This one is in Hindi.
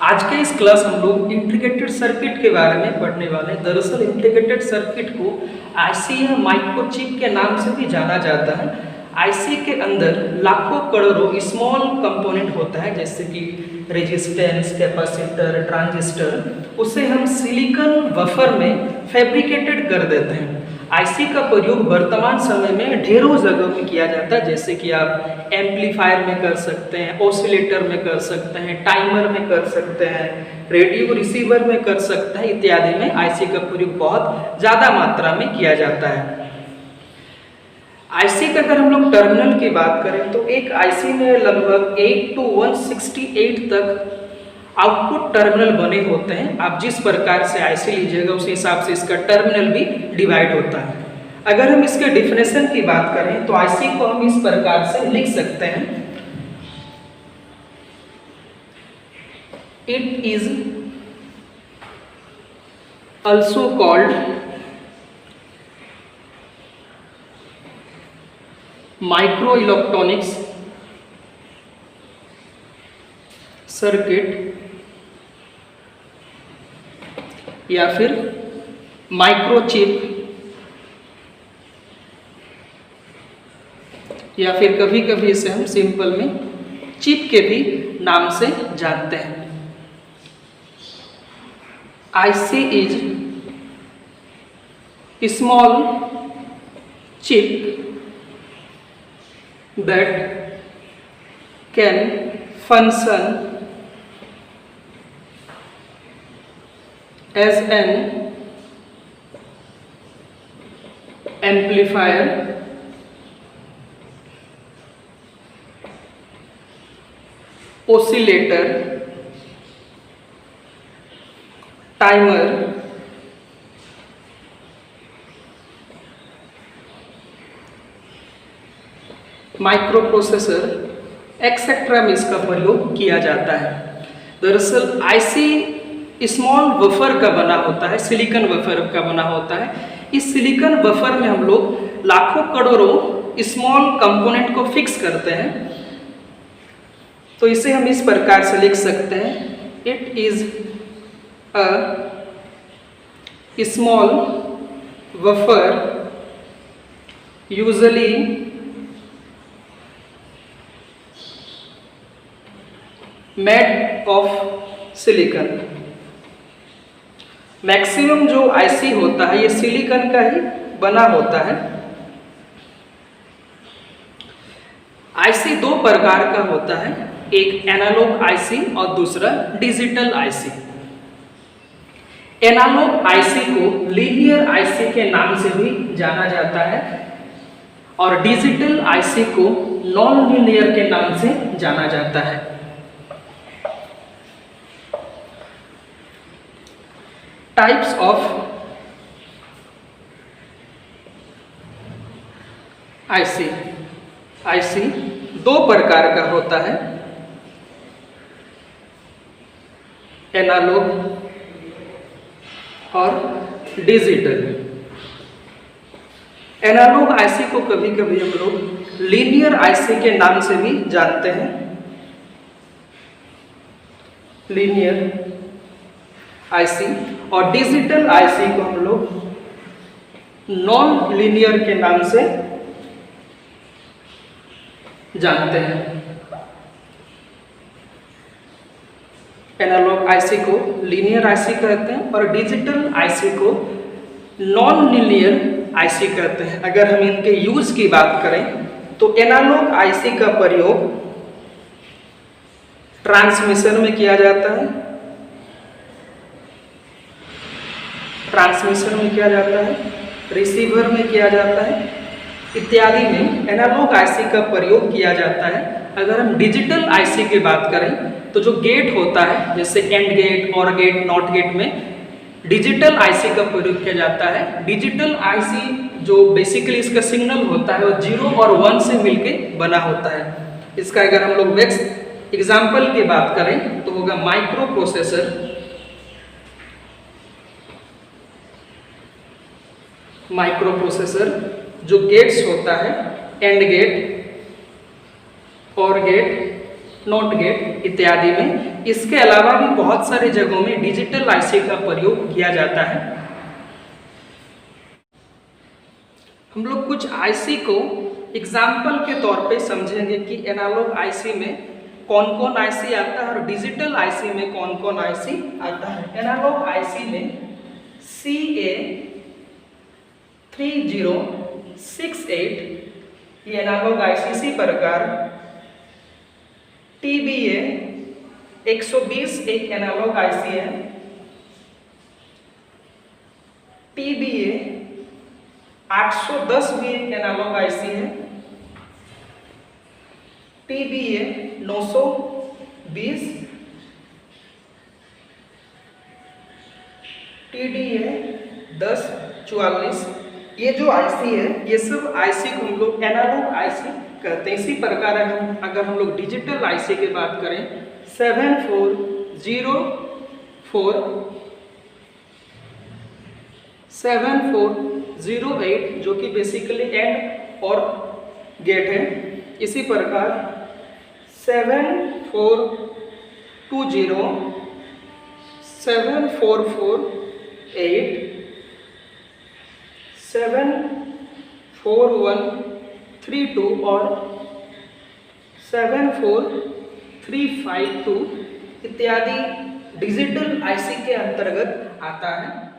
आज के इस क्लास हम लोग इंटीग्रेटेड सर्किट के बारे में पढ़ने वाले हैं। दरअसल इंटीग्रेटेड सर्किट को आईसी या माइक्रोचिप के नाम से भी जाना जाता है। आईसी के अंदर लाखों करोड़ों स्मॉल कंपोनेंट होता है, जैसे कि रेजिस्टेंस, कैपेसिटर, ट्रांजिस्टर। उसे हम सिलिकॉन वेफर में फैब्रिकेटेड कर देते हैं। आईसी का प्रयोग वर्तमान समय में ढेरों जगहों में किया जाता है, जैसे कि आप एम्पलीफायर में कर सकते हैं, ऑसिलेटर में कर सकते हैं, टाइमर में कर सकते हैं, रेडियो रिसीवर में कर सकते हैं, इत्यादि में आईसी का प्रयोग बहुत ज़्यादा मात्रा में किया जाता है। आईसी का अगर हम लोग टर्मिनल की बात करें तो एक आईसी में लगभग 8 to 168 तक आउटपुट टर्मिनल बने होते हैं। आप जिस प्रकार से आईसी लीजिएगा उस हिसाब से इसका टर्मिनल भी डिवाइड होता है। अगर हम इसके डिफिनेशन की बात करें तो आईसी को हम इस प्रकार से लिख सकते हैं, it is also called micro electronics circuit या फिर माइक्रोचिप, या फिर कभी कभी इसे हम सिंपल में चिप के भी नाम से जानते हैं। IC is small chip that can function as an amplifier, oscillator, timer, micro processor etcetera में इसका प्रयोग किया जाता है। दरअसल आईसी स्मॉल वेफर का बना होता है, सिलिकॉन वेफर का बना होता है। इस सिलिकॉन वेफर में हम लोग लाखों करोड़ों स्मॉल कंपोनेंट को फिक्स करते हैं। तो इसे हम इस प्रकार से लिख सकते हैं, it is a small wafer usually made of silicon. Maximum जो आईसी होता है ये सिलिकॉन का ही बना होता है। आईसी दो प्रकार का होता है, एक एनालॉग आईसी और दूसरा डिजिटल आईसी। एनालॉग आईसी को लीनियर आईसी के नाम से भी जाना जाता है और डिजिटल आईसी को नॉन लीनियर के नाम से जाना जाता है। Types of IC. आईसी दो प्रकार का होता है, एनालॉग और डिजिटल। एनालॉग आईसी को कभी कभी हम लोग लीनियर आईसी के नाम से भी जानते हैं। लीनियर आईसी और डिजिटल आईसी को हम लोग नॉन लीनियर के नाम से जानते हैं। एनालॉग आईसी को लीनियर आईसी कहते हैं और डिजिटल आईसी को नॉन लीनियर आईसी कहते हैं। अगर हम इनके यूज की बात करें तो एनालॉग आईसी का प्रयोग ट्रांसमिशन में किया जाता है, ट्रांसमिशन में किया जाता है, रिसीवर में किया जाता है, इत्यादि में एनालॉग आईसी का प्रयोग किया जाता है। अगर हम डिजिटल आईसी की बात करें तो जो गेट होता है, जैसे एंड गेट, और गेट, नॉट गेट में डिजिटल आईसी का प्रयोग किया जाता है। डिजिटल आईसी जो बेसिकली इसका सिग्नल होता है वो 0 और 1 से मिलके बना होता है। इसका अगर हम लोग नेक्स्ट एग्जाम्पल की बात करें तो होगा माइक्रो प्रोसेसर। माइक्रो प्रोसेसर जो गेट्स होता है, एंड गेट, और गेट, नॉट गेट इत्यादि में इसके अलावा भी बहुत सारे जगहों में डिजिटल आईसी का प्रयोग किया जाता है। हम लोग कुछ आईसी को एग्जाम्पल के तौर पे समझेंगे कि एनालॉग आईसी में कौन कौन आईसी आता है और डिजिटल आईसी में कौन कौन आईसी आता है। एनालॉग आईसी में CA3068 ये एनालॉग आईसी इसी प्रकार TBA120 एक एनालॉग आईसी है, TBA810 भी एक एनालॉग आईसी है, TBA920, TDA1044 ये जो आईसी है ये सब आईसी को हम लोग एनालॉग आईसी कहते हैं। इसी प्रकार अगर हम लोग डिजिटल आईसी की बात करें 7408 जो कि बेसिकली एंड और गेट है। इसी प्रकार 7420, 7448, 74132 और 74352 इत्यादि डिजिटल आईसी के अंतर्गत आता है।